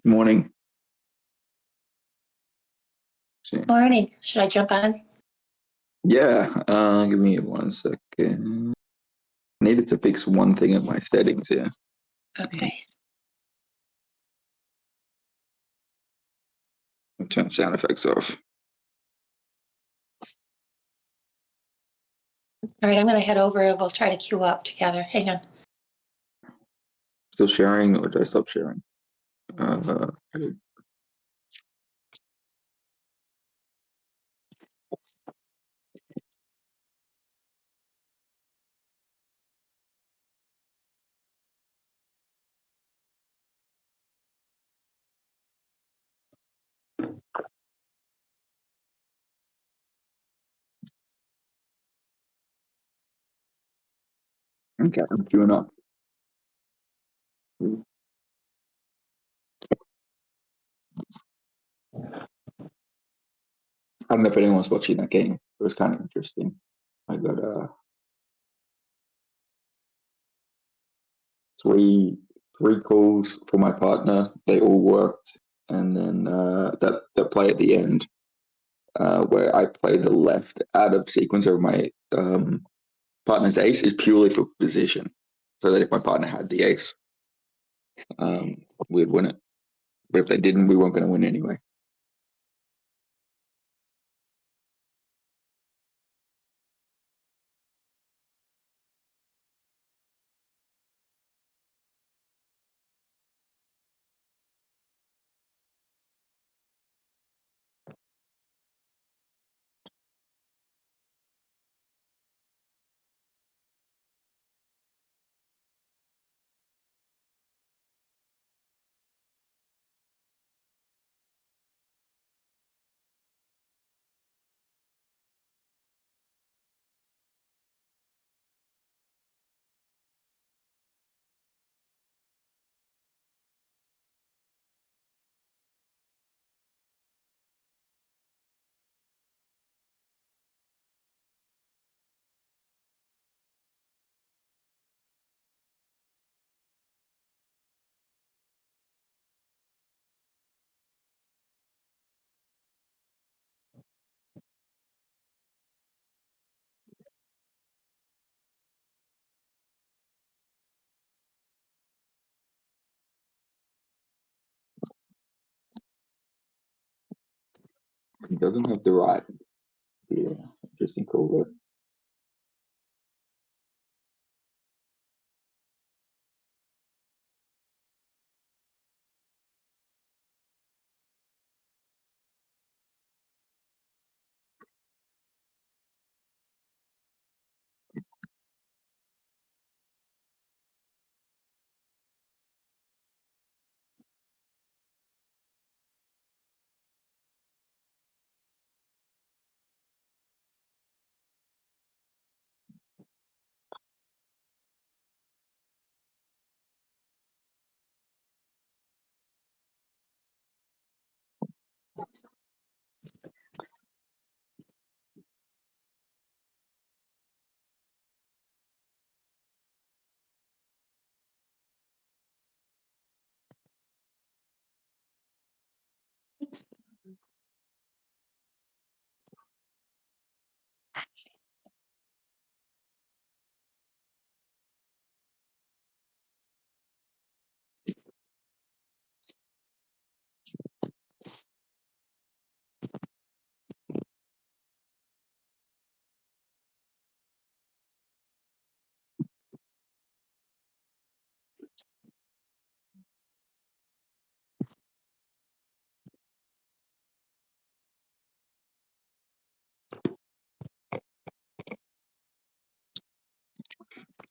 Morning. Morning. Should I jump on? Yeah, give me 1 second. I needed to fix one thing in my settings here. Okay. I'll turn sound effects off. All right, I'm going to head over and we'll try to queue up together. Hang on. Still sharing, or did I stop sharing? Okay. Okay, I'm queuing up. I don't know if anyone's watching that game. It was kind of interesting. I got three three calls for my partner. They all worked, and then that play at the end where I play the left out of sequence of my partner's ace is purely for position, so that if my partner had the ace, we'd win it. But if they didn't, we weren't going to win anyway. He doesn't have the right. Yeah, interesting call there.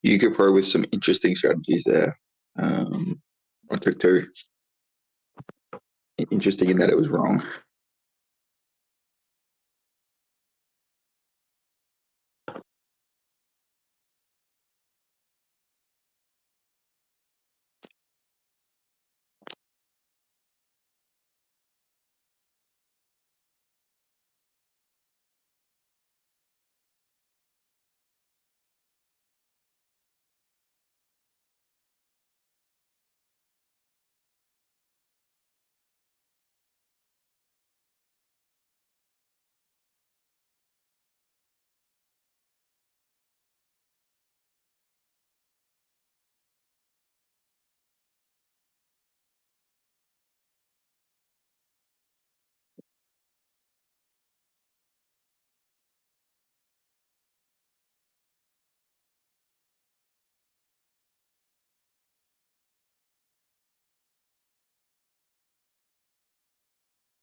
Euchre Pro with some interesting strategies there. I took two. Interesting in that it was wrong.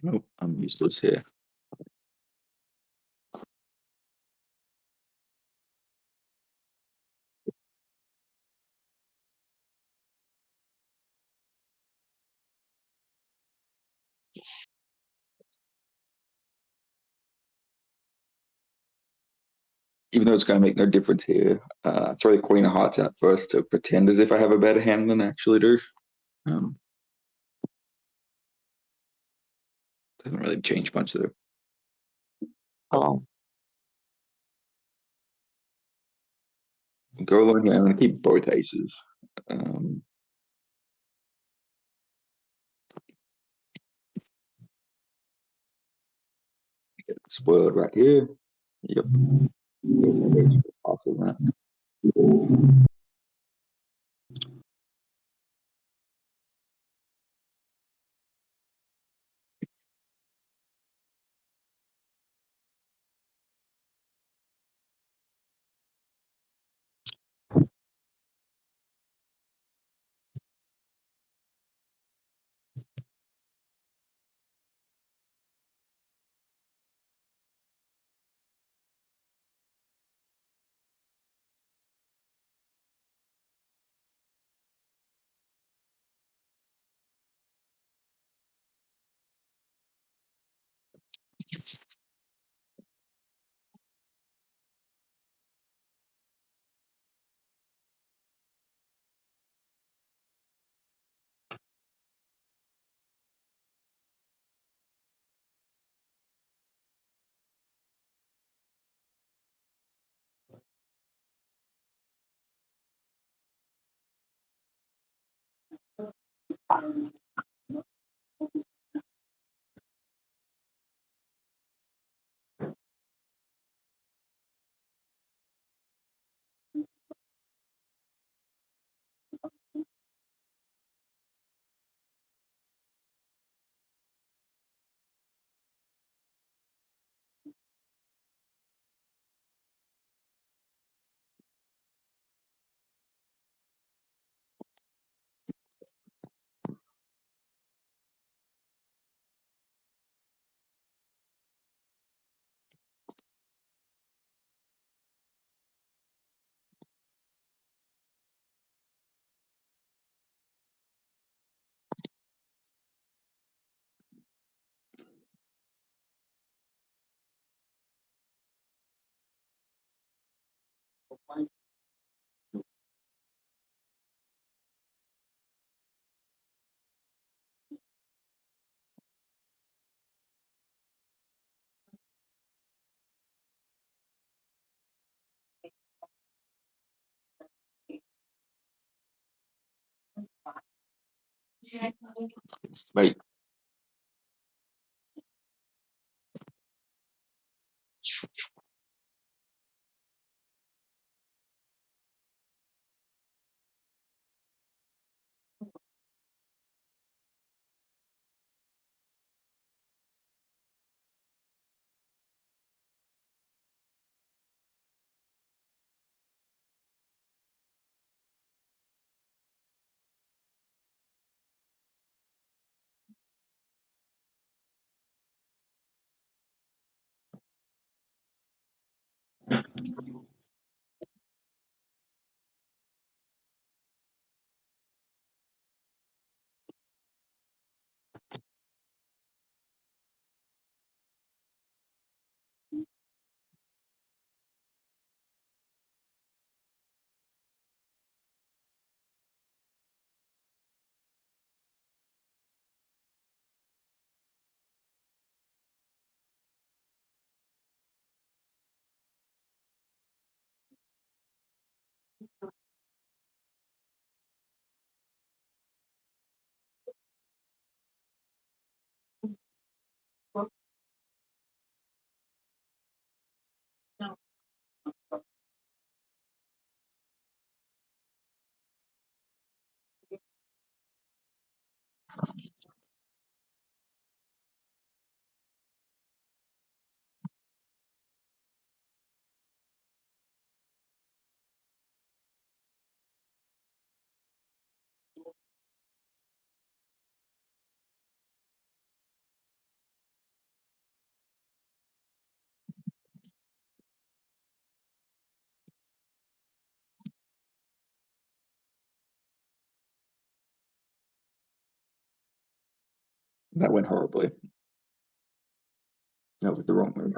Nope, I'm useless here. even though it's going to make no difference here, throw the Queen of Hearts out first to pretend as if I have a better hand than I actually do. Doesn't really change much though. Oh, Go along here. I'm going to keep both aces. Get spoiled right here. Yep. There's no way to get off of that. Right. That went horribly. That was the wrong move.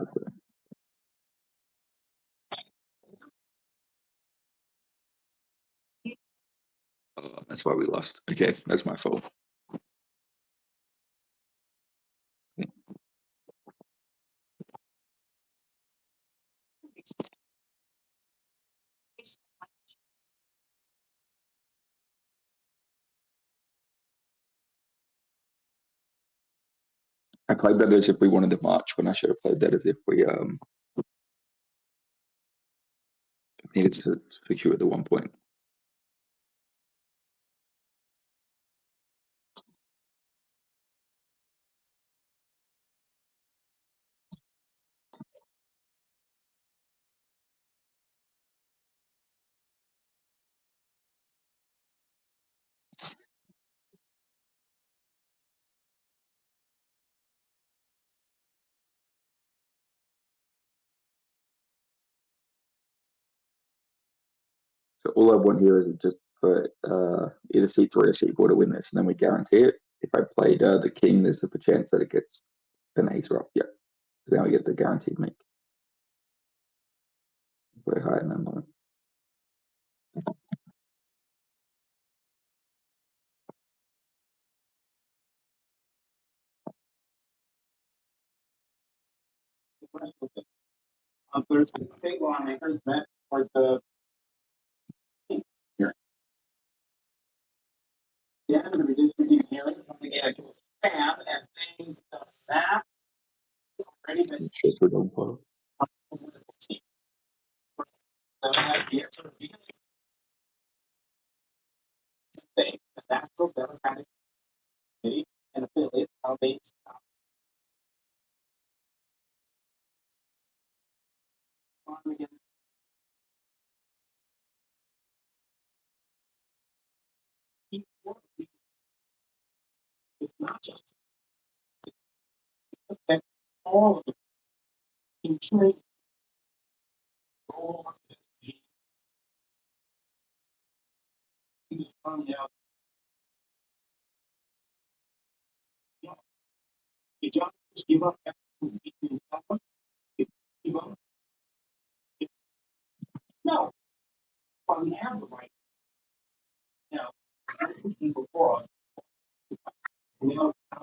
Oh, that's why we lost. Okay, that's my fault. I played that as if we wanted to march when I should have played that as if we needed to secure the 1 point. So all I want here is just for either C3 or C4 to win this, and then we guarantee it. If I played the king, there's a chance that it gets an ace up. Yeah, so now we get the guaranteed make. Very high in that moment. There's a big lawmakers that for the here. Yeah, I'm going to be distributing hearing something like spam and things that ready to Just for don't follow. the National Democratic Committee and affiliates how they stop. It's not just that all of the insurance all of the found out you just give up give up. No, but we have the right now. Before us, we don't have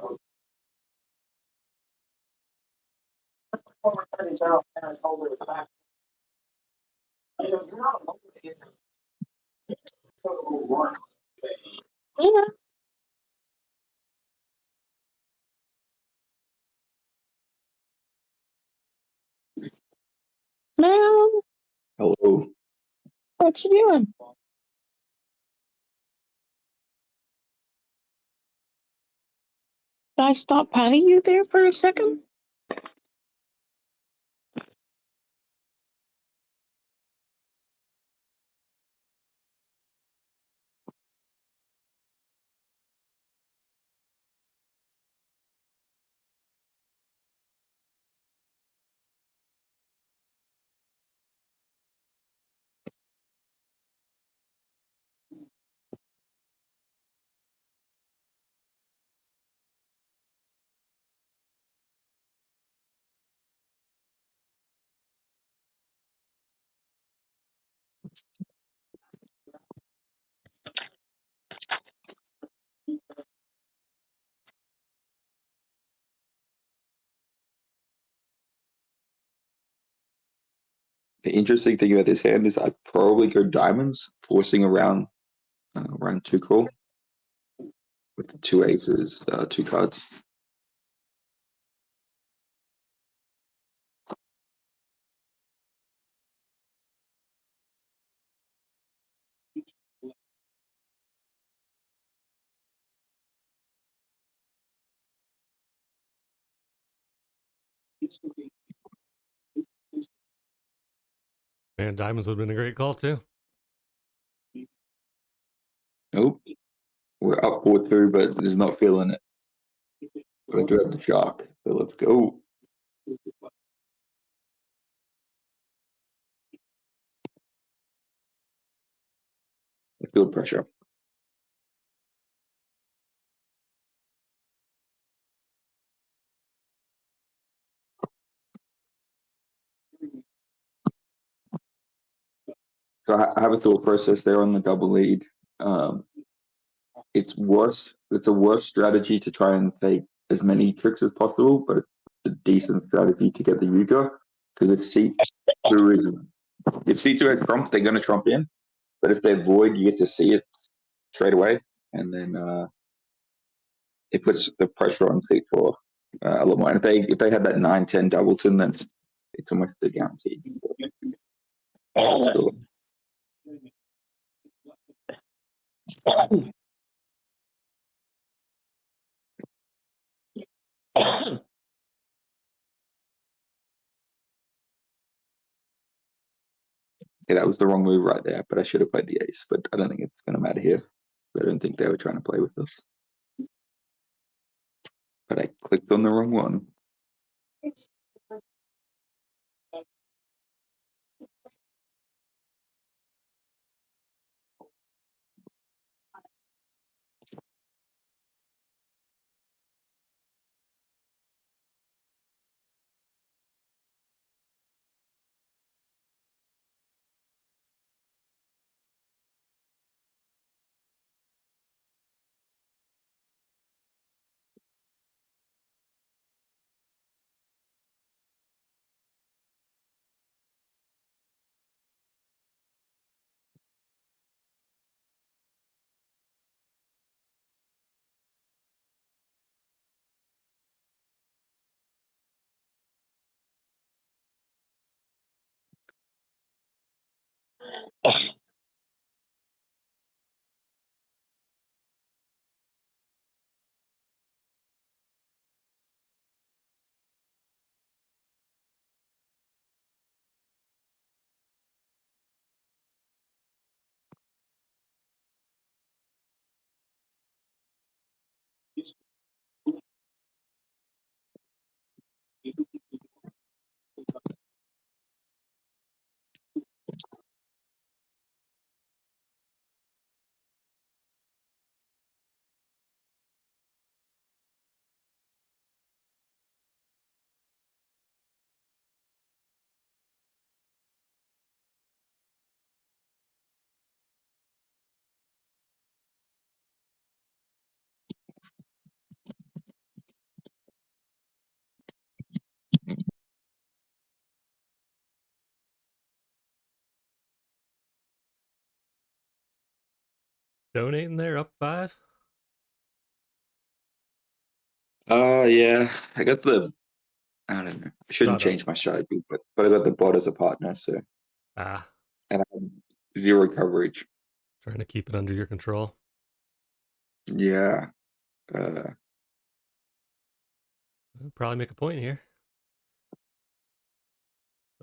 a former attorney general and over the back. You know, you're not alone in one. Yeah. Ma'am, Hello. what you doing? Did I stop patting you there for a second? The interesting thing about this hand is I probably go diamonds, forcing around two call with the two aces, two cards. And diamonds would have been a great call too. Nope. We're up 4-2, but there's not feeling it. But I do have the shock, so let's go. I feel pressure. So I have a thought process there on the double lead. it's worse. It's a worse strategy to try and take as many tricks as possible, but it's a decent strategy to get the Euchre. Because if C2 has trump, they're going to trump in. But if they void, you get to see it straight away, and then it puts the pressure on C4 a lot more. And if they had that 9-10 doubleton, then it's almost a guarantee. Still, yeah, that was the wrong move right there, but I should have played the ace, but I don't think it's going to matter here. I don't think they were trying to play with us. But I clicked on the wrong one. Donating there, up 5. Yeah, I got the. I don't know. I shouldn't Shut up. change my strategy, but I got the bot as a partner, so Ah, and I have 0 coverage. trying to keep it under your control. Yeah. I'll probably make a point here.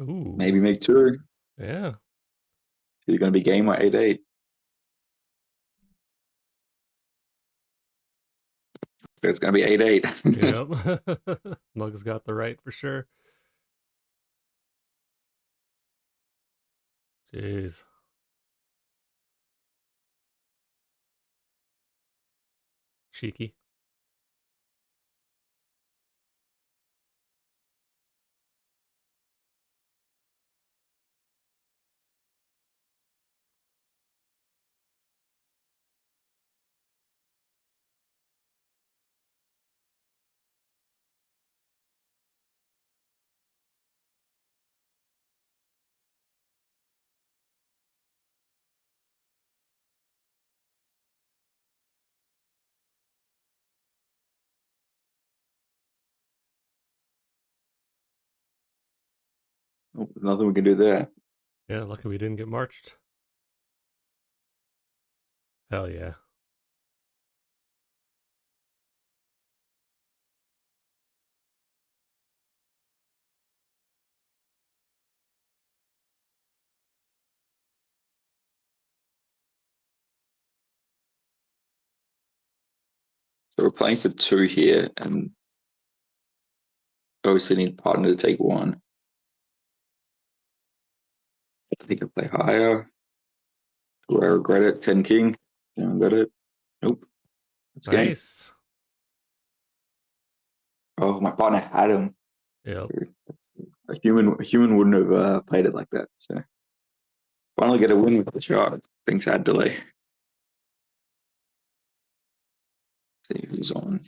Ooh. Maybe make 2. Yeah. You're going to be game at 8-8. So it's going to be 8-8. Yep. Mug's got the right for sure. Jeez. Cheeky. Oh, there's nothing we can do there. Yeah, lucky we didn't get marched. Hell yeah. So we're playing for 2 here, and obviously need partner to take 1. I think I play higher. Do I regret it? 10 king. Don't got it. Nope. It's game. Nice. Oh, my partner had him. Yep. A human wouldn't have played it like that. So finally get a win with the shot. Things had delay. See who's on.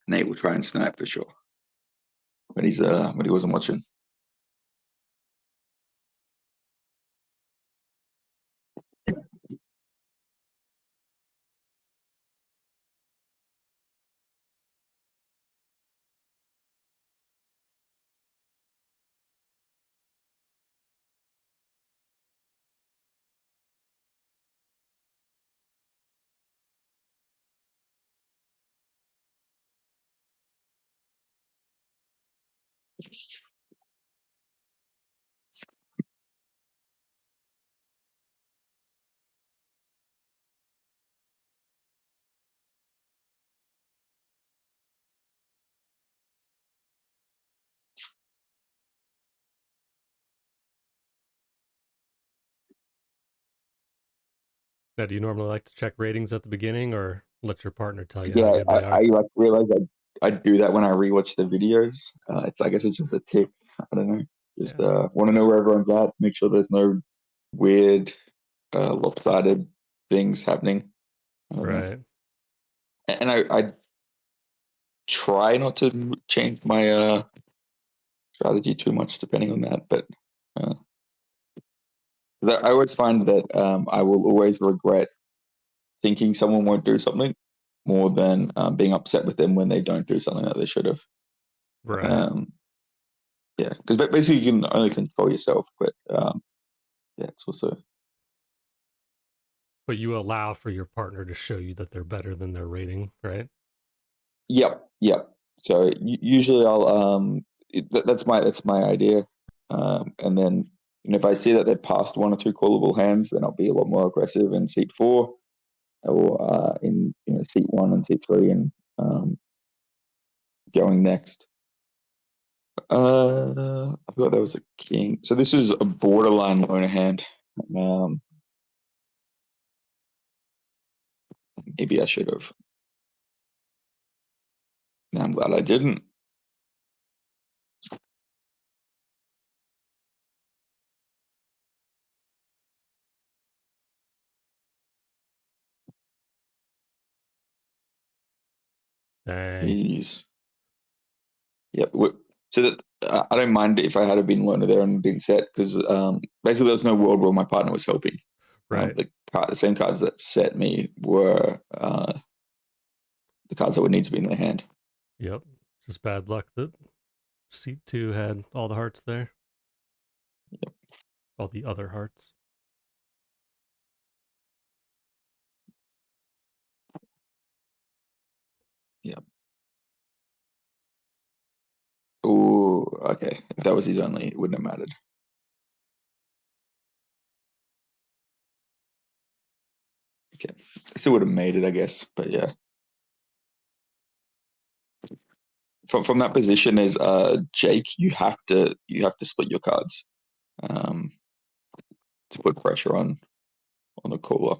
Nate will try and snipe for sure. When he wasn't watching. Now, do you normally like to check ratings at the beginning, or let your partner tell you how Yeah, good they are? I like realized I do that when I rewatch the videos. I guess it's just a tick. I don't know. Just want to know where everyone's at. Make sure there's no weird, lopsided things happening. I don't know. Right. And I try not to change my strategy too much depending on that, but I always find that I will always regret thinking someone won't do something more than being upset with them when they don't do something that they should have. Right. Yeah, because basically you can only control yourself, but yeah, it's also But you allow for your partner to show you that they're better than their rating, right? yep. So usually I'll that's my idea, and then if I see that they're past one or two callable hands, then I'll be a lot more aggressive in seat 4 or in seat 1 and seat 3 and going next. I thought that was a king. So this is a borderline loner hand. Maybe I should have. Now I'm glad I didn't. Dang. Jeez. Yep. So that I don't mind if I had been loner there and been set because basically there's no world where my partner was helping. Right. The same cards that set me were the cards that would need to be in their hand. Yep. Just bad luck that seat 2 had all the hearts there. Yep. All the other hearts. Yep. Oh, okay. If that was his only, it wouldn't have mattered. Okay. Still would have made it, I guess. But yeah. From that position as Jake, you have to split your cards to put pressure on the caller.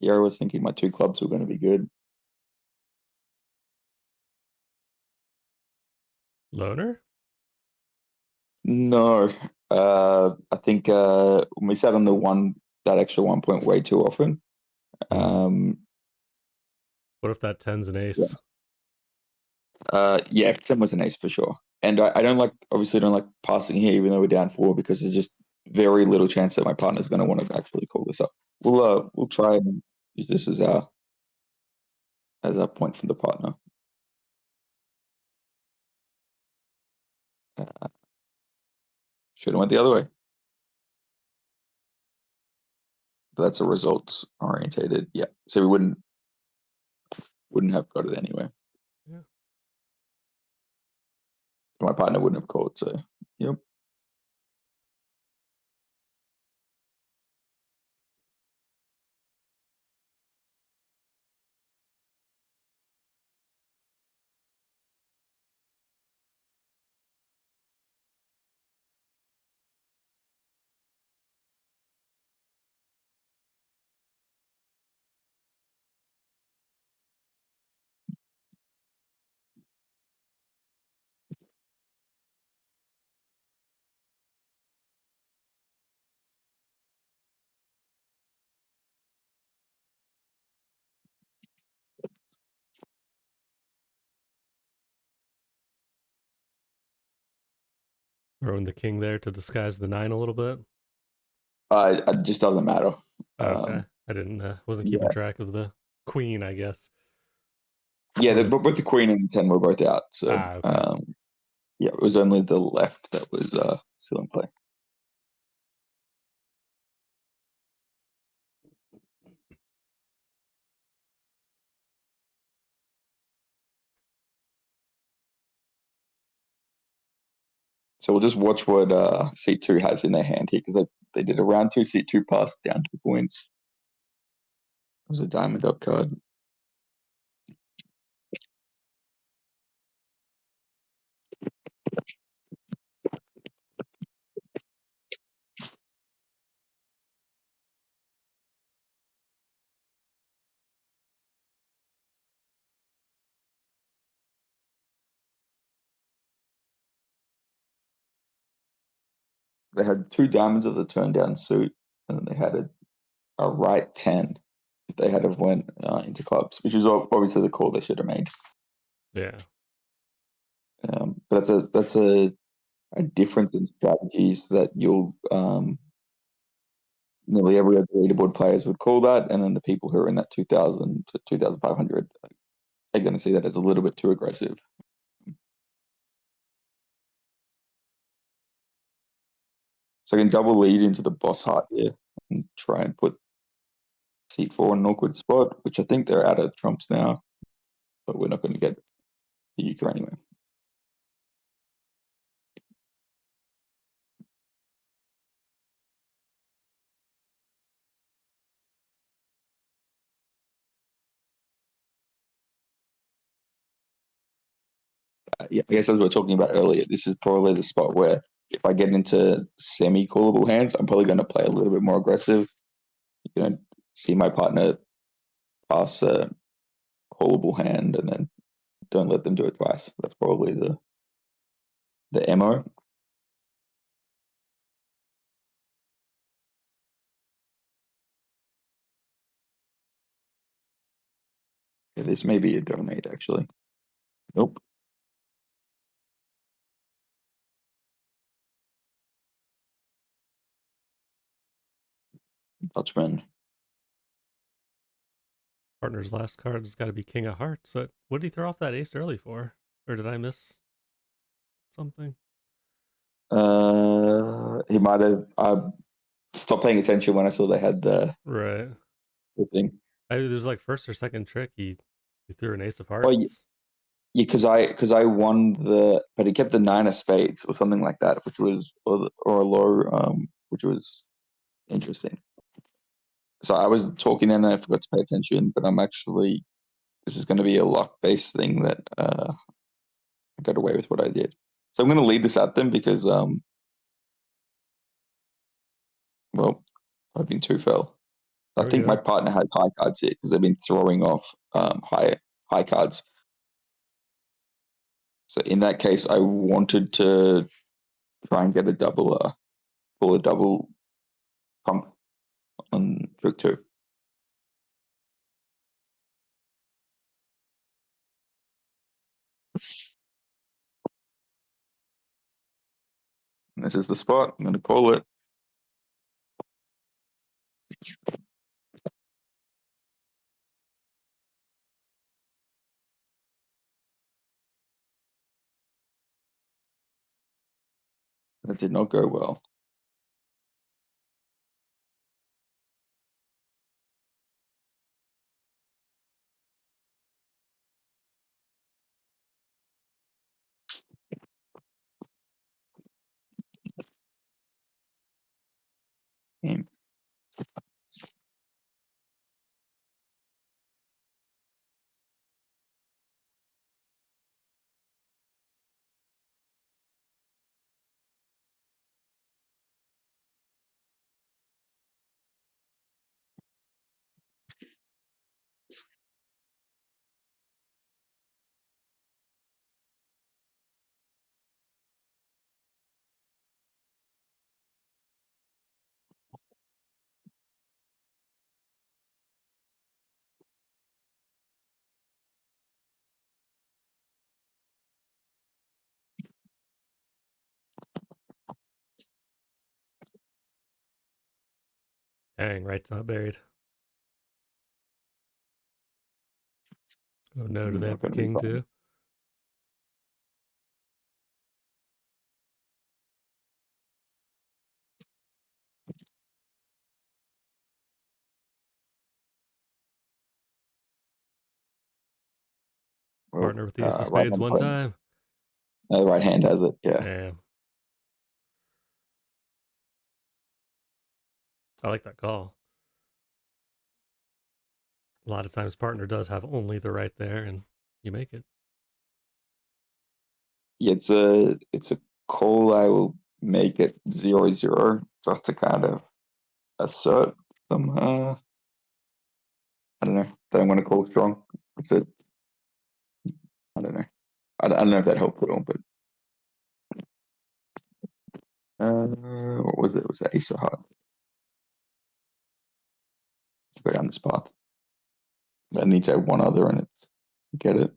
Yeah, I was thinking my 2 clubs were going to be good. Loner? No, I think when we sat on that extra 1 point way too often. What if that 10's an ace? Yeah, 10 was an ace for sure. And I obviously don't like passing here, even though we're down 4, because there's just very little chance that my partner's going to want to actually call this up. We'll try and use this as our point from the partner. Should have went the other way. But that's a results orientated. Yeah. So we wouldn't have got it anyway. Yeah. My partner wouldn't have called, so yep. Throwing the king there to disguise the 9 a little bit. It just doesn't matter. Okay. I didn't wasn't keeping Yeah. track of the queen, I guess. Yeah, Or- both the queen and the 10 were both out. So okay. yeah, it was only the left that was still in play. So we'll just watch what C2 has in their hand here, because they did a round 2 C2 pass down 2 points. It was a diamond up card. They had 2 diamonds of the turn down suit, and then they had a right 10 if they had have went into clubs, which is obviously the call they should have made. Yeah. But that's a difference in strategies that you'll nearly every other leaderboard players would call that, and then the people who are in that 2,000 to 2,500 are going to see that as a little bit too aggressive. So I can double lead into the boss heart here and try and put seat 4 in an awkward spot, which I think they're out of trumps now, but we're not going to get the Euchre anyway. Yeah, I guess as we were talking about earlier, this is probably the spot where if I get into semi-callable hands, I'm probably going to play a little bit more aggressive. You're going to see my partner pass a callable hand and then don't let them do it twice. That's probably the MO. Yeah, this may be a donate, actually. Nope. Dutchman. Partner's last card has got to be King of Hearts. So what did he throw off that ace early for? Or did I miss something? He might have. I stopped paying attention when I saw they had the Right. thing. It was like first or second trick. He threw an ace of Oh, hearts. yeah, because I won but he kept the 9 of spades or something like that, which was or a low, which was interesting. So I was talking then and I forgot to pay attention, but this is going to be a luck based thing that I got away with what I did. So I'm going to lead this at them because well, hoping 2 fell. I There we think my go. partner had high cards here because they've been throwing off high cards. So in that case, I wanted to try and get pull a double pump on trick 2. And this is the spot. I'm going to call it. That did not go well. Game. Dang, right's not buried. Oh no, do they Not have the gonna be king fun. too? Well, Partner with the ace of right spades hand one play. time. The right hand has it. Yeah. Damn. I like that call. A lot of times partner does have only the right there and you make it. Yeah, it's a call. I will make it 0-0 just to kind of assert some. I don't know. That I'm going to call strong. It's it. I don't know. I don't know if that helped at all, but what was it? It was the ace of hearts. Let's go down this path. That needs to have one other, and it's get it.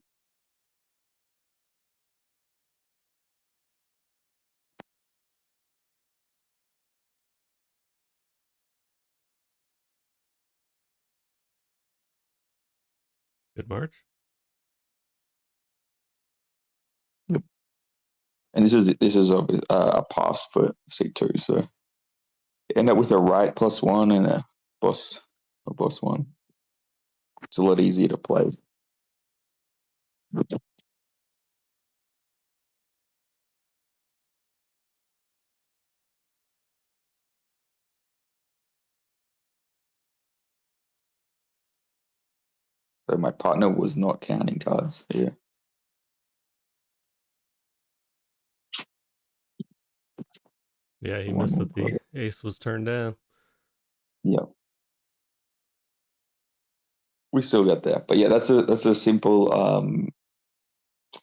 Good march. And this is a pass for C2, so end up with a right +1 and a boss one. It's a lot easier to play. So my partner was not counting cards here. Yeah, he One missed more that the ace was turned down. Yeah. We still got there. But yeah, that's a simple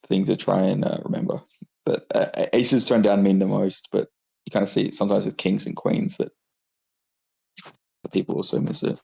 thing to try and remember. That aces turned down mean the most, but you kind of see it sometimes with kings and queens that the people also miss it.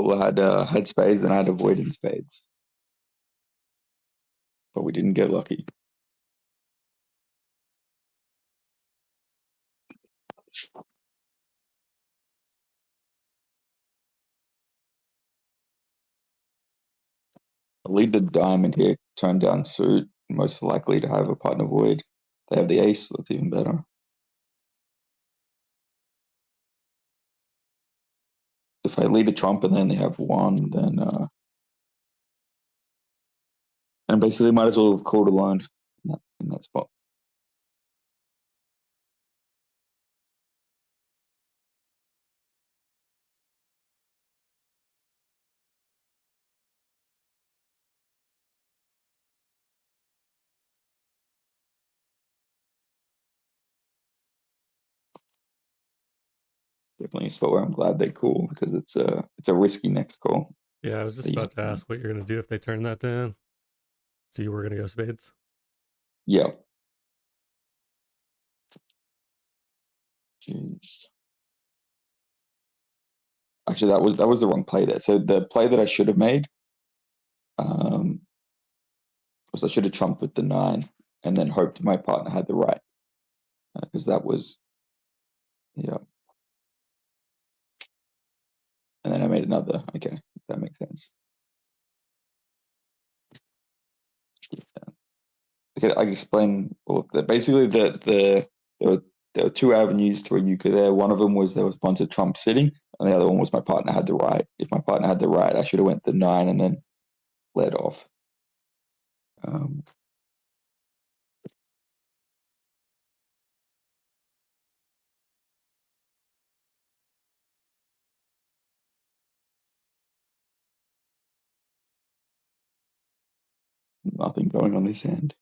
Well, I had spades and I had avoided spades, but we didn't get lucky. I lead the diamond here, turn down suit, most likely to have a partner void. They have the ace, that's even better. If I lead a trump and then they have one, then and basically might as well have called a line in that spot. Definitely a spot where I'm glad they call because it's a risky next call. Yeah, I was just about to ask what you're going to do if they turn that down. So you were going to go spades? Yeah. Jeez. Actually, that was the wrong play there. So the play that I should have made was I should have trumped with the 9 and then hoped my partner had the right, because that was, yeah. And then I made another. Okay, that makes sense. Yeah. Okay, I can explain all of that. Basically, there were 2 avenues to a euchre there. One of them was there was a bunch of trump sitting, and the other one was my partner had the right. If my partner had the right, I should have went the 9 and then led off. Nothing going on this end.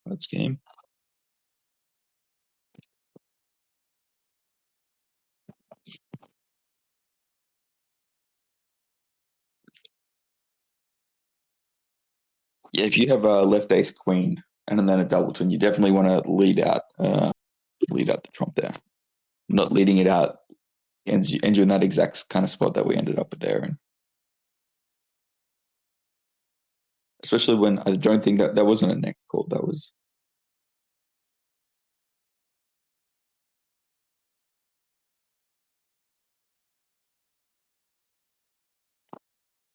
That's game. Yeah, if you have a left ace queen and then a doubleton, you definitely want to lead out the trump there, not leading it out, and you in that exact kind of spot that we ended up there in. Especially when I don't think that wasn't a neck call. That was.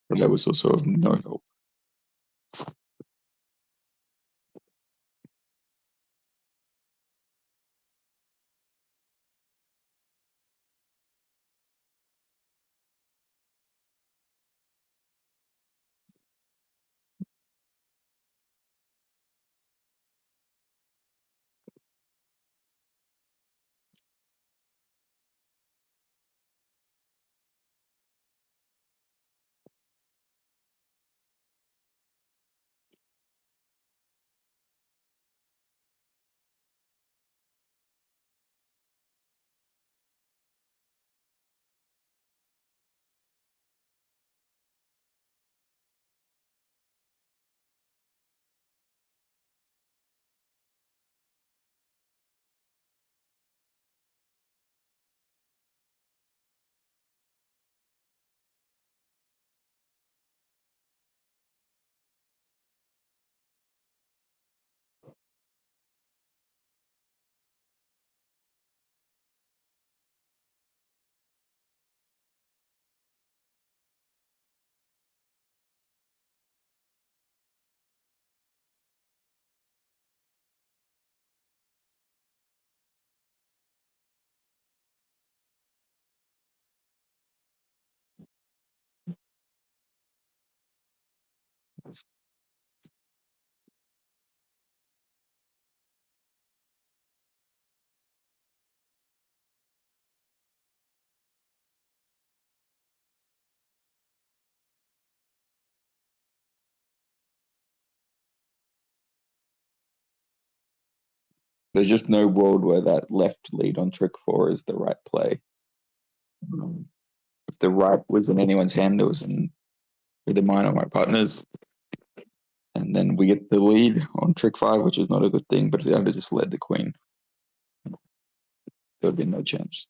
But that was also of no help. There's just no world where that left lead on trick 4 is the right play. If the right was in anyone's hand, it was in either mine or my partner's. And then we get the lead on trick 5, which is not a good thing, but if they had just led the queen, there would be no chance.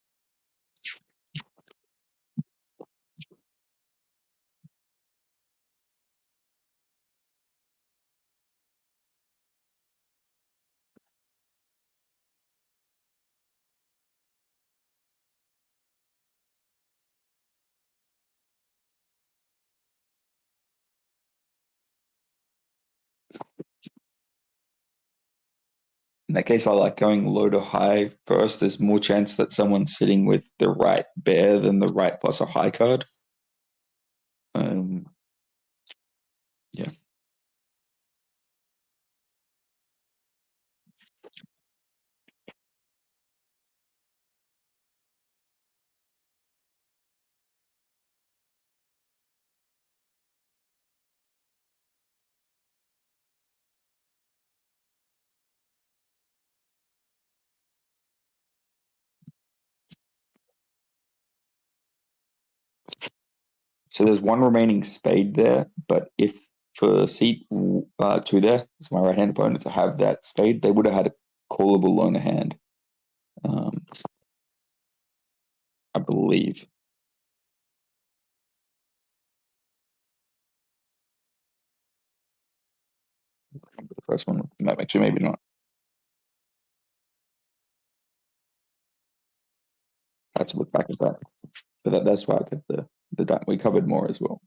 In that case, I like going low to high first. There's more chance that someone's sitting with the right bear than the right plus a high card. Yeah. So there's one remaining spade there, but if for seat 2 there, it's my right-hand opponent to have that spade, they would have had a callable loner hand. I believe. The first one, actually, maybe not. I have to look back at that. But that's why I get the we covered more as well.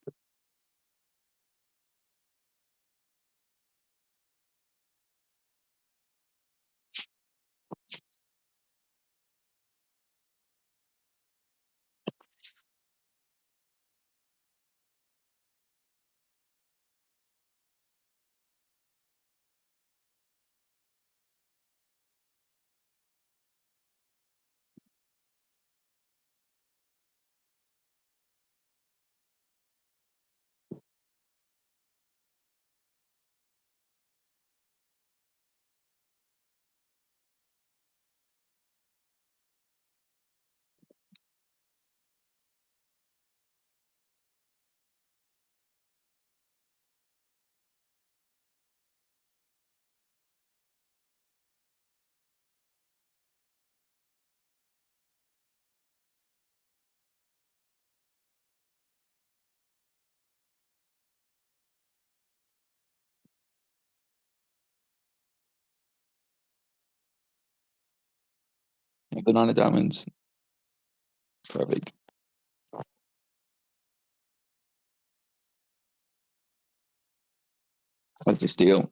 The 9 of diamonds. Perfect. Like to steal.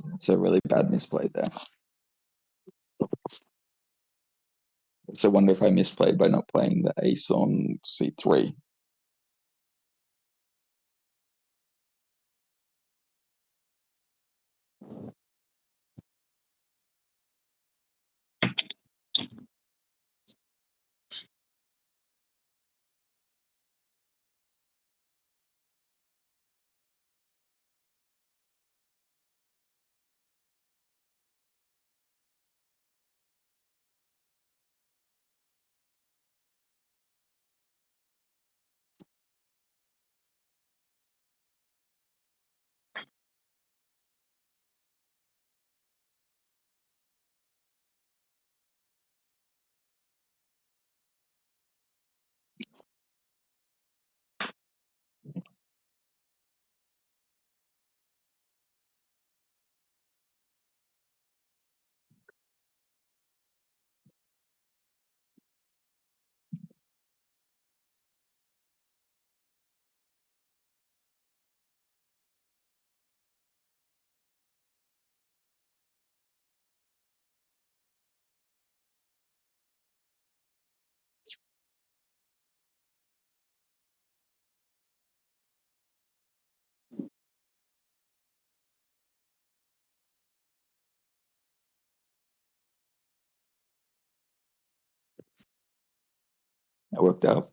That's a really bad misplay there. So I wonder if I misplayed by not playing the ace on c3. That worked out.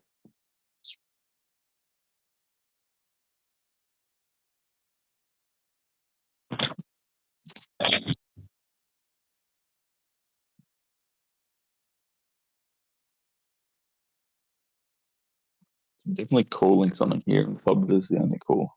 Definitely calling something here, and club is the only call.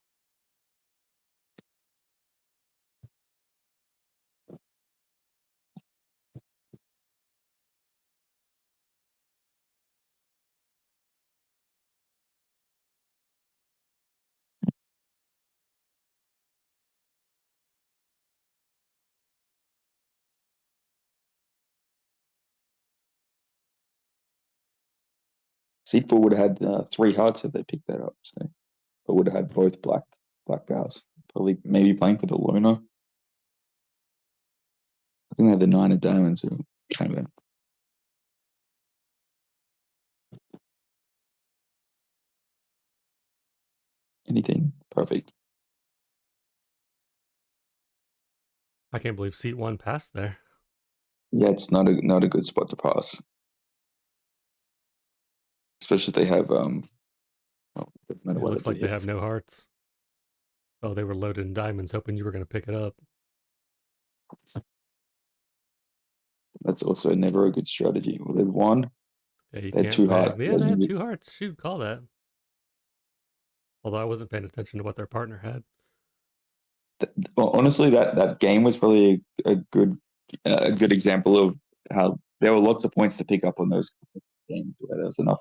C4 would have had 3 hearts if they picked that up, so I would have had both black barrels. Probably maybe playing for the loner. I think they had the 9 of diamonds, so kind of anything perfect. I can't believe seat 1 passed there. Yeah, it's not a good spot to pass, especially if they have oh, doesn't matter It what looks they like do they here. have no hearts. Oh, they were loaded in diamonds, hoping you were going to pick it up. That's also never a good strategy. Well, they've won. Yeah, you They had can't 2 play. hearts. Yeah, they had 2 hearts. Shoot, call that. Although I wasn't paying attention to what their partner had. Honestly, that game was probably a good example of how there were lots of points to pick up on those games where there was enough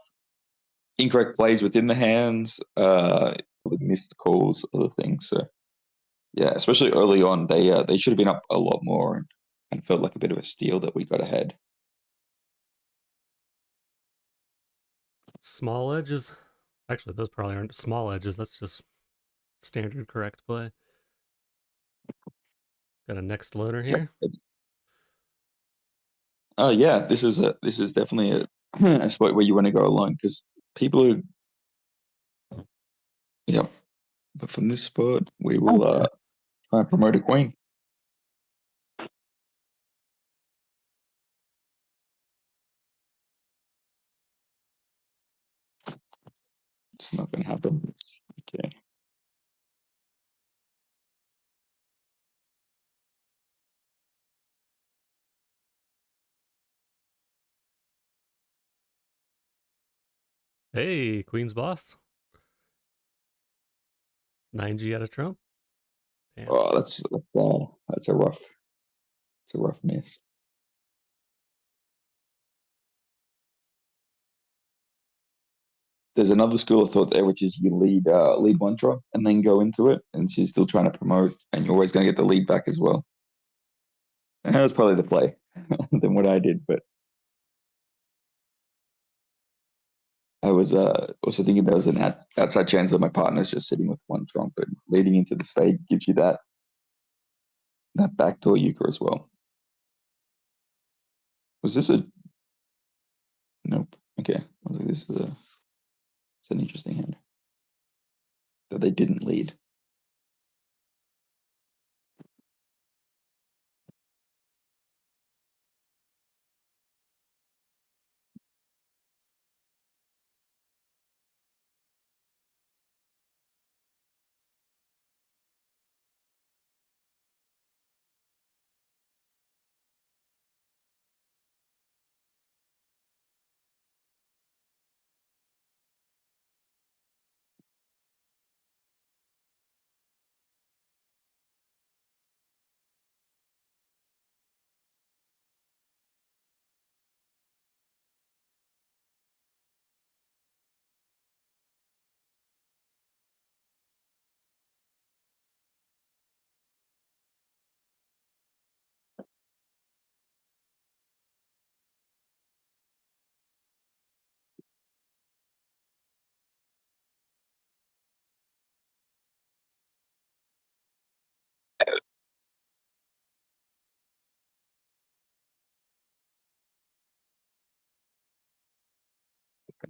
incorrect plays within the hands, missed calls, other things. So yeah, especially early on, they should have been up a lot more, and felt like a bit of a steal that we got ahead. Small edges. Actually, those probably aren't small edges. That's just standard correct play. Got a next loader here. Yep. Oh yeah, this is definitely a spot where you want to go alone because people are. Yep. But from this spot, we will try and promote a queen. It's not going to happen. Okay. Hey, Queen's boss. 9G out of Trump. Damn. Oh, that's a rough miss. There's another school of thought there, which is you lead one draw and then go into it, and she's still trying to promote, and you're always going to get the lead back as well. And that was probably the play than what I did, but I was also thinking there was an outside chance that my partner's just sitting with one trump, but leading into the spade gives you that backdoor euchre as well. Was this a? Nope. Okay. I was like, this is it's an interesting hand that they didn't lead.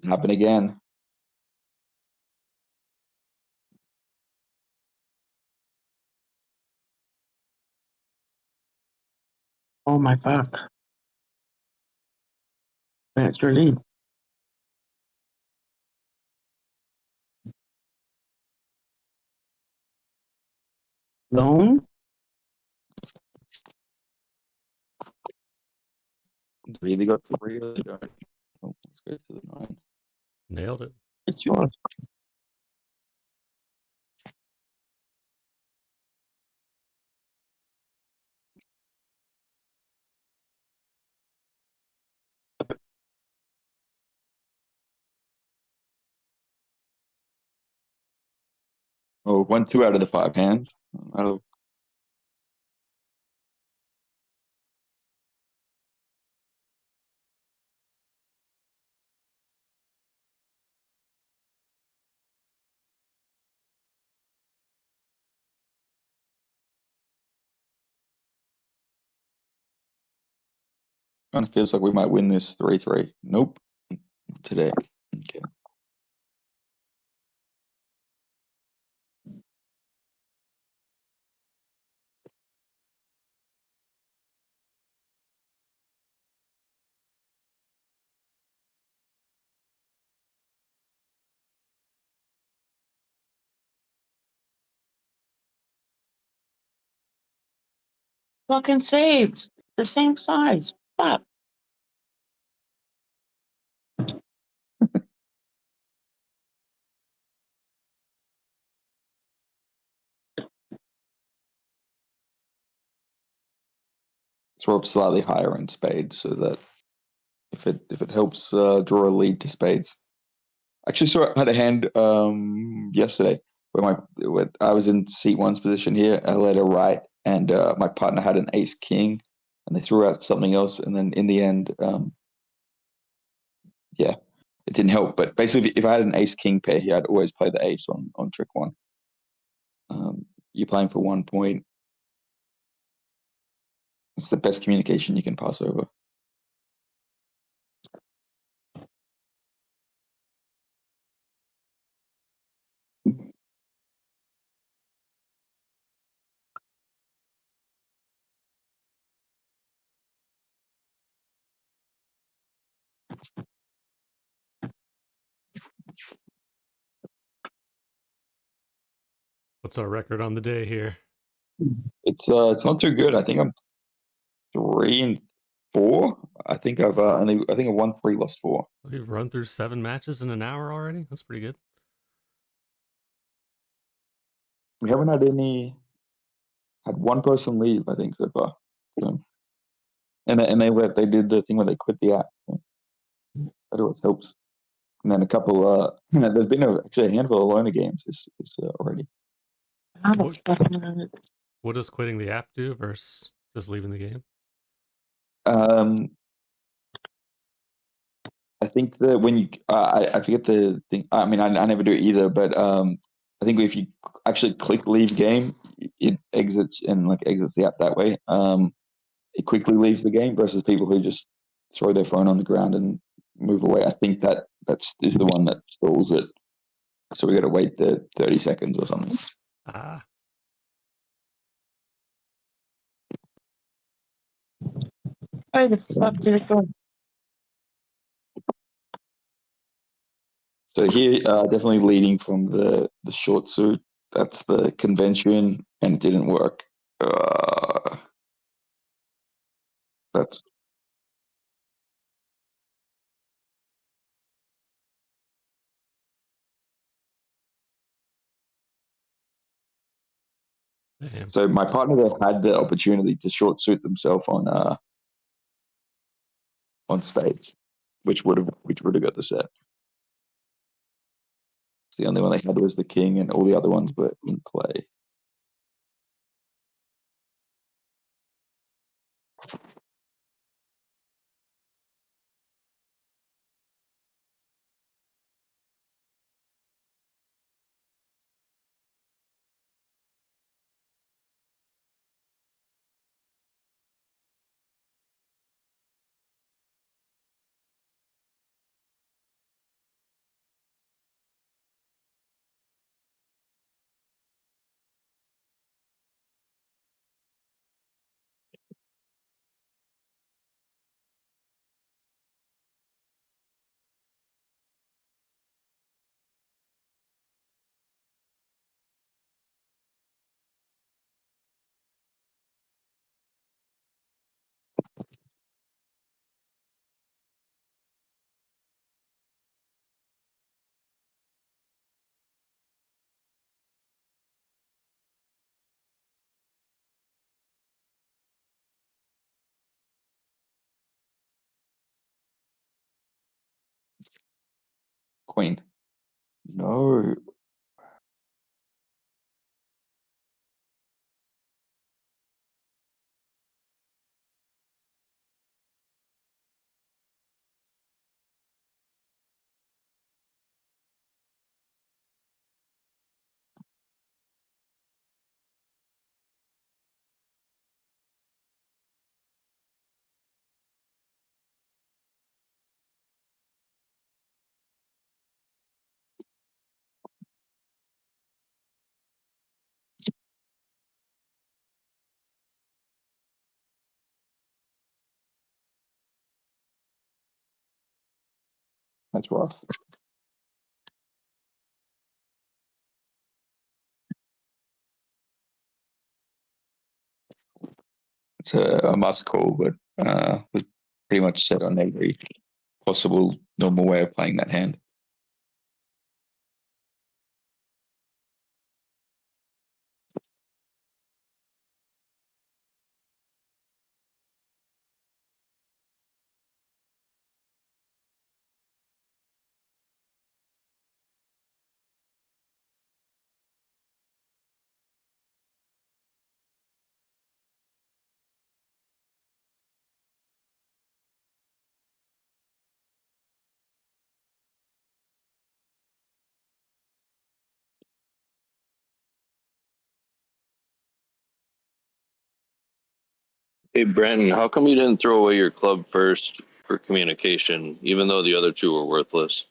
Can happen again. Oh my fuck. That's your lead. Lone? They either got 3 or they don't. Oh, let's go to the 9. Nailed it. It's yours. Oh, 2 out of the 5 hands. That'll- Kind of feels like we might win this 3-3. Nope. Today. Okay. Fucking saved. The same size. Fuck. Sort of slightly higher in spades, so that if it helps draw a lead to spades. Actually, saw I had a hand yesterday where I was in seat one's position here. I led a right, and my partner had an ace king, and they threw out something else, and then in the end, yeah, it didn't help. But basically, if I had an ace king pair here, I'd always play the ace on trick one. You're playing for 1 point. It's the best communication you can pass over. What's our record on the day here? It's not too good. I think I'm 3-4. I think I've won 3, lost 4. We've run through 7 matches in an hour already. That's pretty good. We haven't had one person leave, I think, so far. So, and they did the thing where they quit the app. So that always helps. And then a couple. There's been actually a handful of loner games already. What does quitting the app do versus just leaving the game? I think that when you, I forget the thing. I mean, I never do it either, but I think if you actually click leave game, it exits the app that way. It quickly leaves the game versus people who just throw their phone on the ground and move away. I think that is the one that stalls it. So we got to wait the 30 seconds or something. Ah, Where the fuck did it go? So here, definitely leading from the short suit. That's the convention, and it didn't work. That's damn. so my partner there had the opportunity to short suit themselves on spades, which would have got the set. The only one they had was the king, and all the other ones were in play. queen. No. That's rough. It's a must call, but was pretty much set on every possible normal way of playing that hand. Hey, Brenton, how come you didn't throw away your club first for communication, even though the other two were worthless?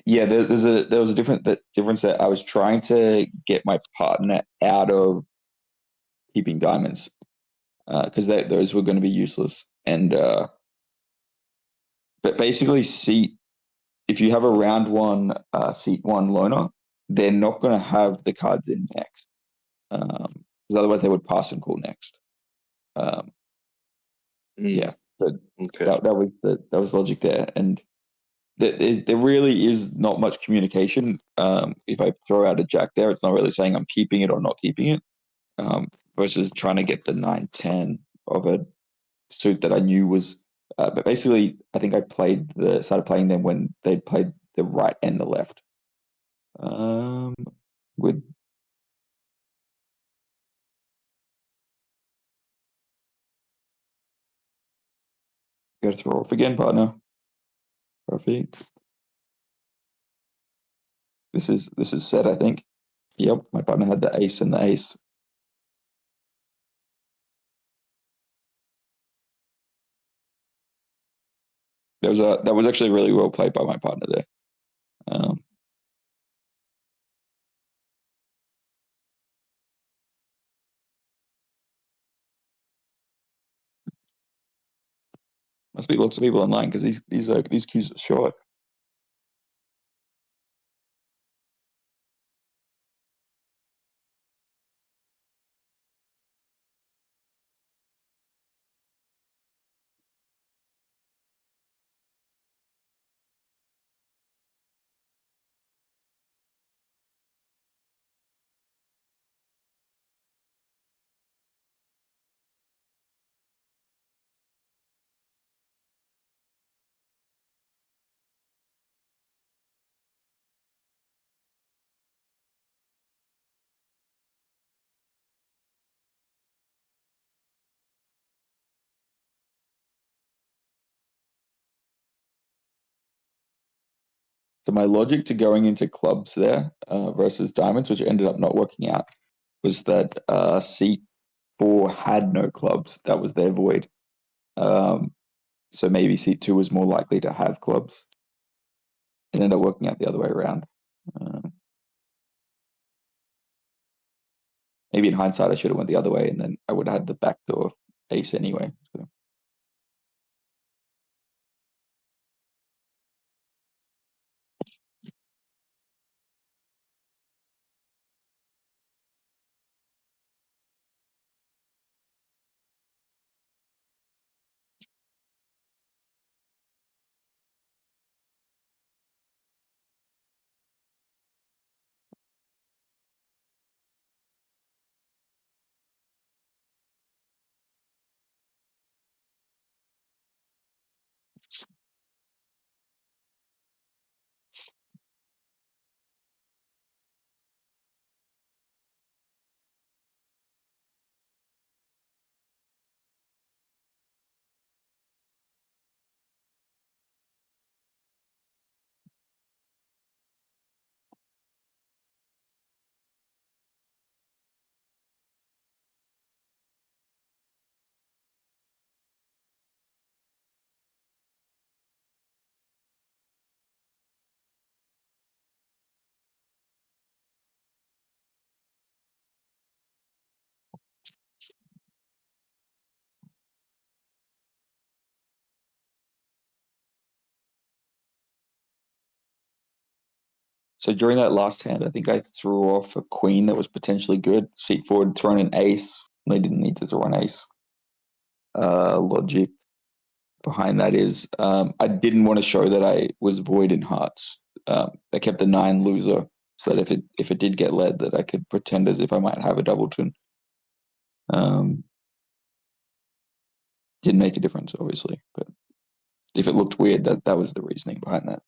Yeah, there was a difference that I was trying to get my partner out of keeping diamonds because those were going to be useless. And but basically, seat if you have a round one seat one loner, they're not going to have the cards in next because otherwise they would pass and call next. Yeah, but Okay. that was logic there, and there really is not much communication. If I throw out a jack there, it's not really saying I'm keeping it or not keeping it, versus trying to get the 9-10 of a suit that I knew was. But basically, I think I started playing them when they played the right and the left. With go to throw off again, partner. Perfect. This is set, I think. Yep, my partner had the ace and the ace. That was actually really well played by my partner there. Must be lots of people online because these queues are short. So my logic to going into clubs there versus diamonds, which ended up not working out, was that seat 4 had no clubs. That was their void. So maybe seat 2 was more likely to have clubs. It ended up working out the other way around. Maybe in hindsight, I should have went the other way, and then I would have had the backdoor ace anyway. So. So during that last hand, I think I threw off a queen that was potentially good. Seat forward, thrown an ace. They didn't need to throw an ace. Logic behind that is I didn't want to show that I was void in hearts. I kept the 9 loser so that if it did get led, that I could pretend as if I might have a doubleton. Didn't make a difference, obviously, but if it looked weird, that was the reasoning behind that.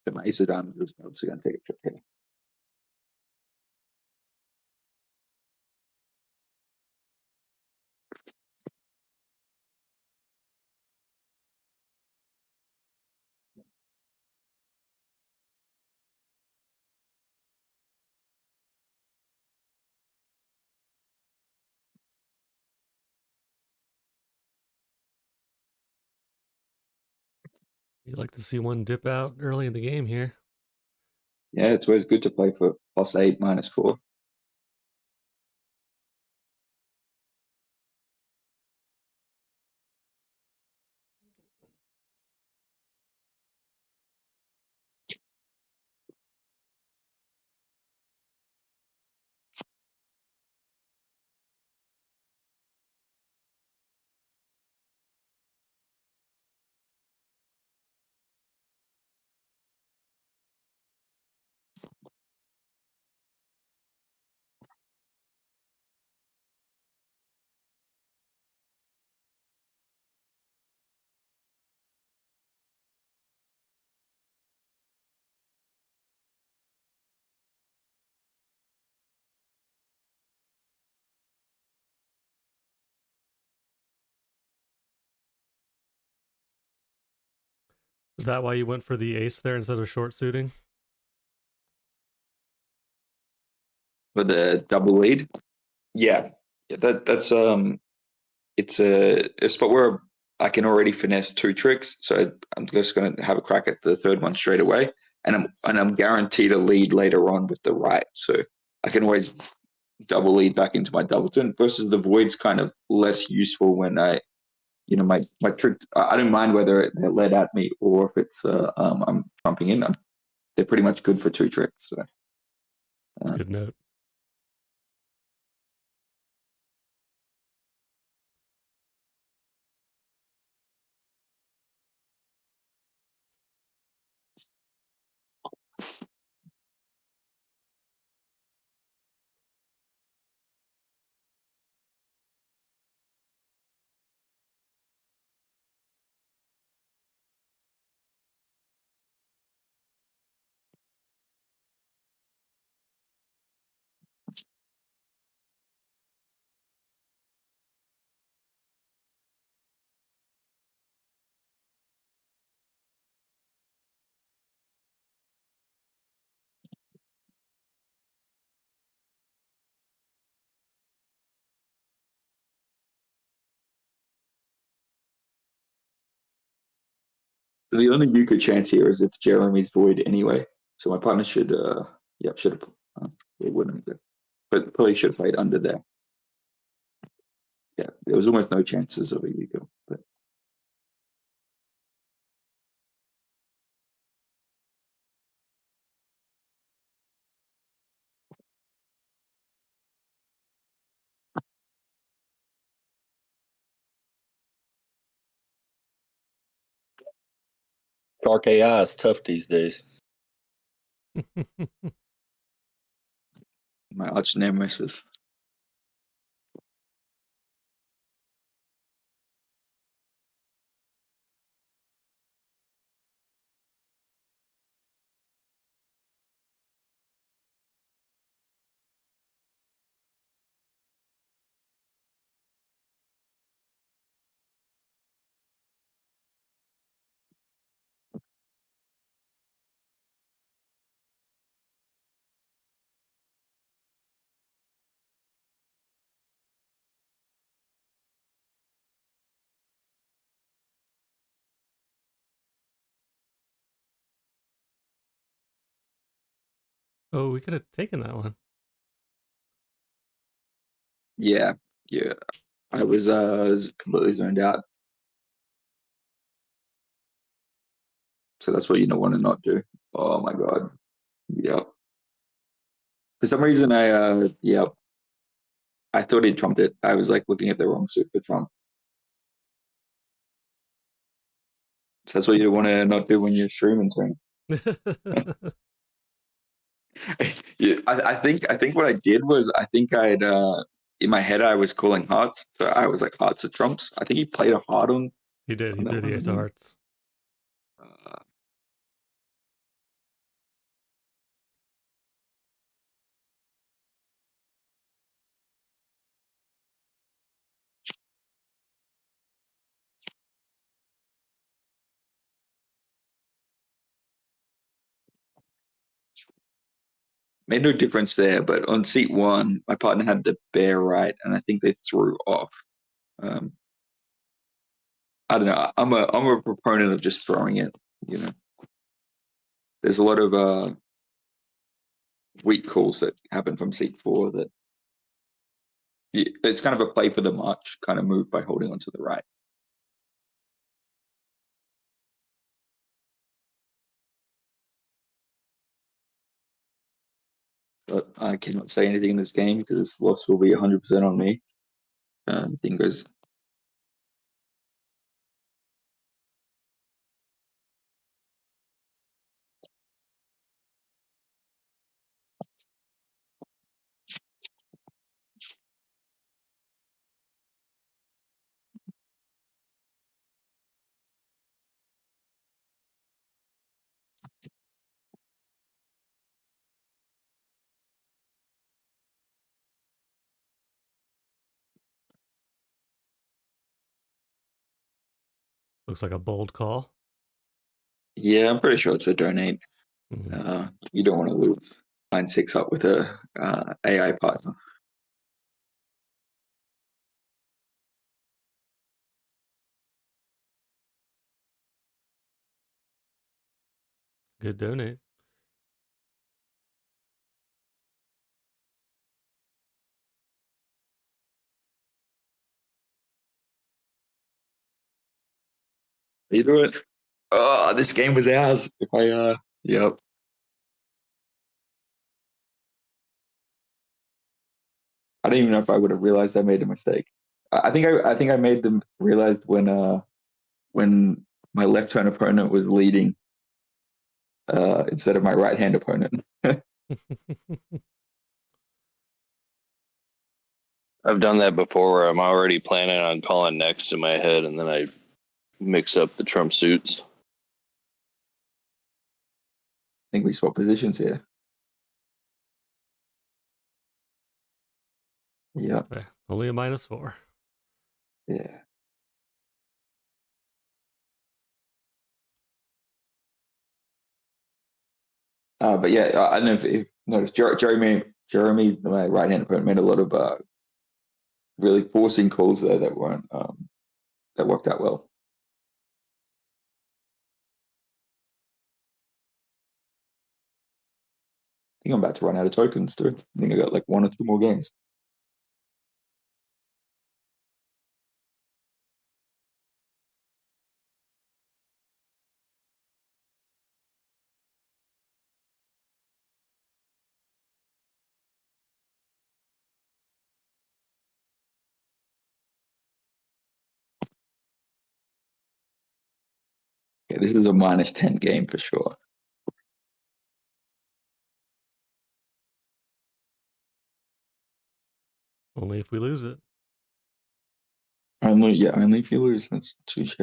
But my ace of diamonds was obviously going to take a trip here. You'd like to see one dip out early in the game here. Yeah, it's always good to play for +8, -4. Is that why you went for the ace there instead of short suiting? For the double lead. Yeah, that's it's a spot where I can already finesse 2 tricks, so I'm just going to have a crack at the third one straight away, and I'm guaranteed a lead later on with the right, so I can always double lead back into my doubleton. Versus the void's kind of less useful when my trick. I don't mind whether they're led at me or if it's I'm trumping in. They're pretty much good for 2 tricks. So That's a good note. the only Euchre chance here is if Jeremy's void anyway. So my partner should should have it wouldn't have, but probably should have played under there. Yeah, there was almost no chances of a Euchre, but Dark AI is tough these days. My arch nemesis. Oh, we could have taken that one. Yeah, yeah. I was completely zoned out. So that's what you don't want to not do. Oh my god. Yep. For some reason yep. I thought he trumped it. I was like looking at the wrong suit for Trump. So that's what you want to not do when you're streaming thing. Yeah, I think what I did was I think I'd in my head I was calling hearts, so I was like hearts of trumps. I think he played a heart on. He did. He on that threw the one. ace of hearts. Uh, made no difference there, but on seat one, my partner had the bear right, and I think they threw off. Um, I don't know. I'm a proponent of just throwing it. You know, there's a lot of weak calls that happen from seat four that it's kind of a play for the march kind of move by holding onto the right. But I cannot say anything in this game because this loss will be 100% on me. Thing goes. Looks like a bold call. Yeah, I'm pretty sure it's a donate. Mhm. You don't want to lose 9-6 up with a AI partner. Good donate. You do it. Oh, this game was ours. If I yep. I don't even know if I would have realized I made a mistake. I think I made them realize when my left hand opponent was leading instead of my right hand opponent. I've done that before where I'm already planning on calling next in my head and then I mix up the trump suits. I think we swap positions here. Yeah, Yeah, only a -4. yeah. But yeah, I don't know if noticed Jeremy, my right hand opponent, made a lot of really forcing calls there that weren't that worked out well. I think I'm about to run out of tokens too. I think I got like 1 or 2 more games. Yeah, this is a -10 game for sure. Only if we lose it. Only if you lose. That's touche.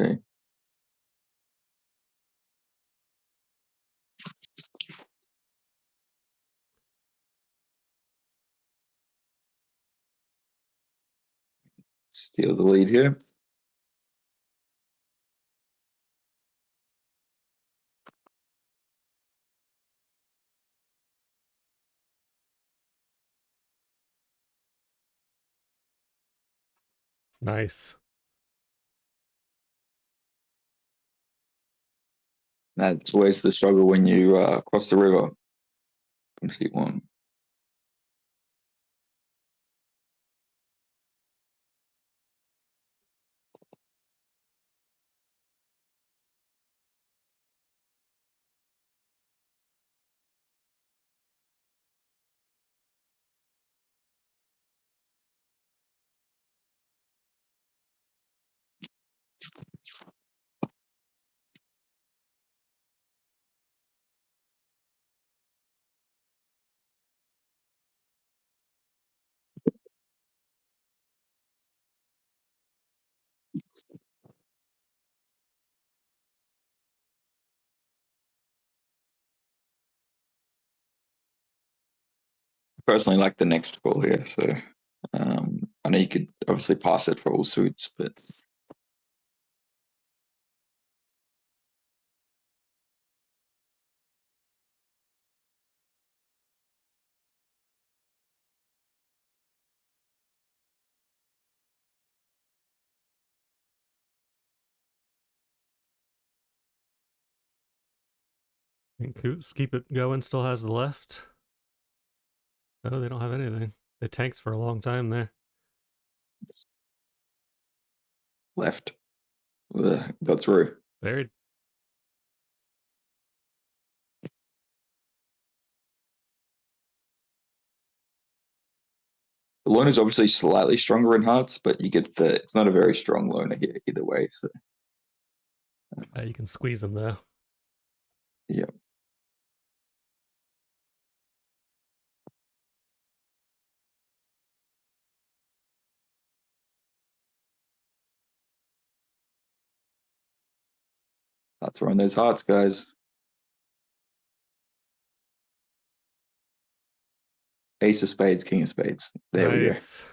Steal the lead here. Nice. That's always the struggle when you cross the river from seat 1. Personally like the next call here, so I know you could obviously pass it for all suits, but And Coots keep it going. Still has the left. No, they don't have anything. They tanked for a long time there. left. Got through. Buried. The loner is obviously slightly stronger in hearts, but you get the. It's not a very strong loner here either way. So You can squeeze them though. yeah, not throwing those hearts, guys. Ace of spades, king of spades. There we go. Nice.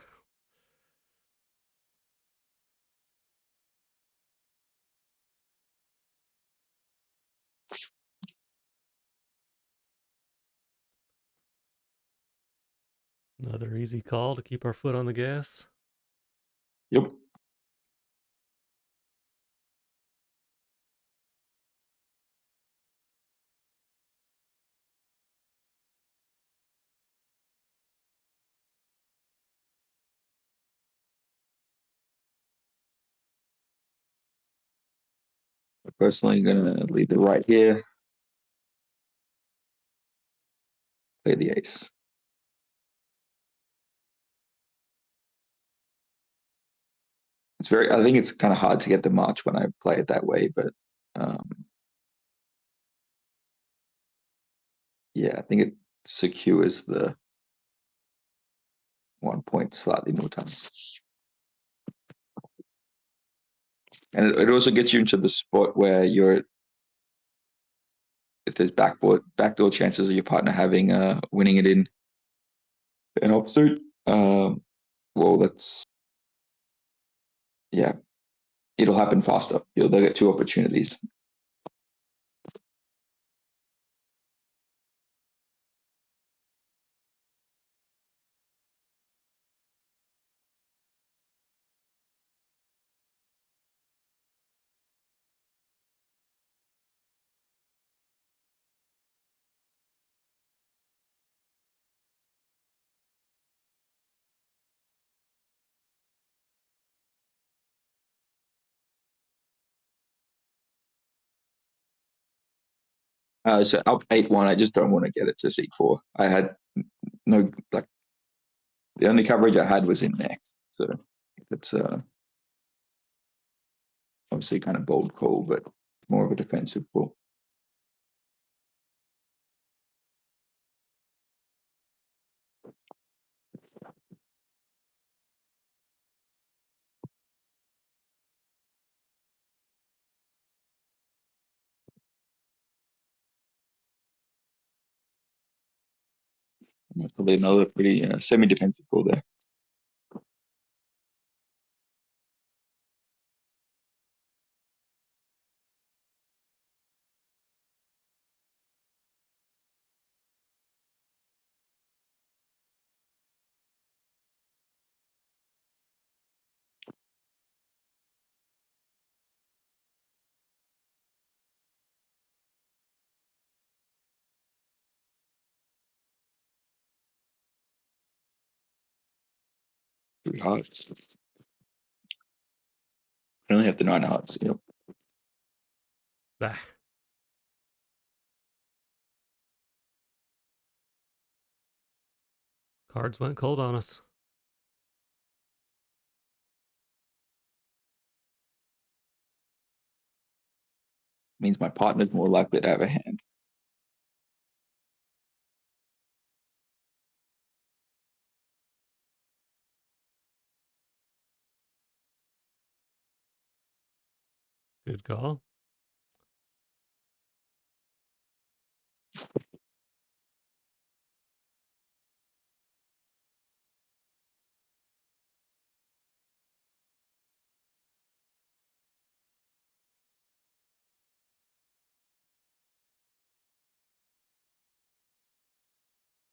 Another easy call to keep our foot on the gas. Yep. Personally, gonna leave the right here. Play the ace. It's very. I think it's kind of hard to get the march when I play it that way, but yeah, I think it secures the 1 point slightly more times. And it also gets you into the spot where you're, if there's backdoor chances of your partner having winning it in an offsuit, well, that's yeah, it'll happen faster. They'll get 2 opportunities. So up 8-1, I just don't want to get it to C4. I had no, like, the only coverage I had was in next. So it's obviously kind of bold call, but more of a defensive pool. That's probably another pretty semi-defensive pool there. Three hearts. I only have the 9 hearts. Yep. Ah. Cards went cold on us. Means my partner's more likely to have a hand. Good call.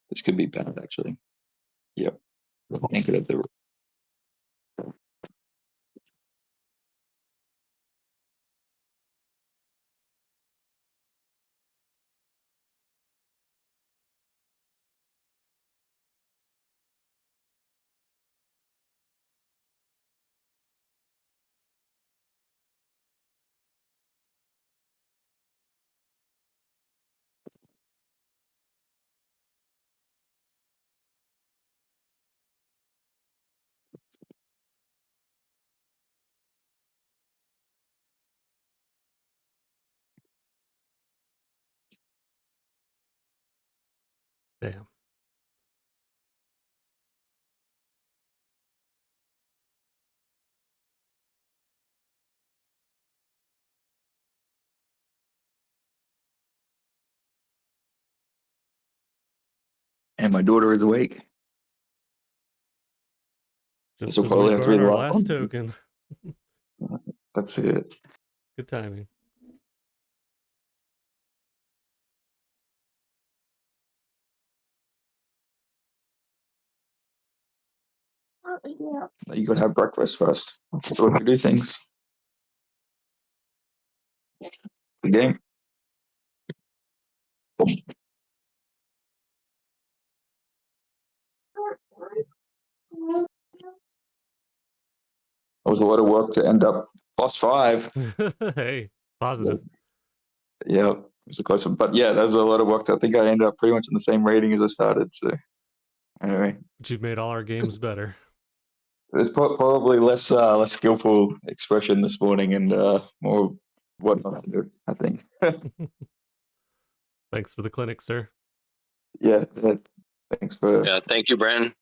This could be bad, actually. Yep. Can't get at the. Damn. And my daughter is awake. Just This'll as probably we have to be burn the our last last one. token. That's it. Good timing. You gotta have breakfast first. That's the way we do things. The game. That was a lot of work to end up +5. Hey, positive. Yeah, it was a close one. But yeah, that was a lot of work. I think I ended up pretty much in the same rating as I started. So anyway, But you've made all our games better. there's probably less skillful expression this morning and more what not to do, I think. Thanks for the clinic, sir. Yeah, thanks for Yeah, thank you, Brenton.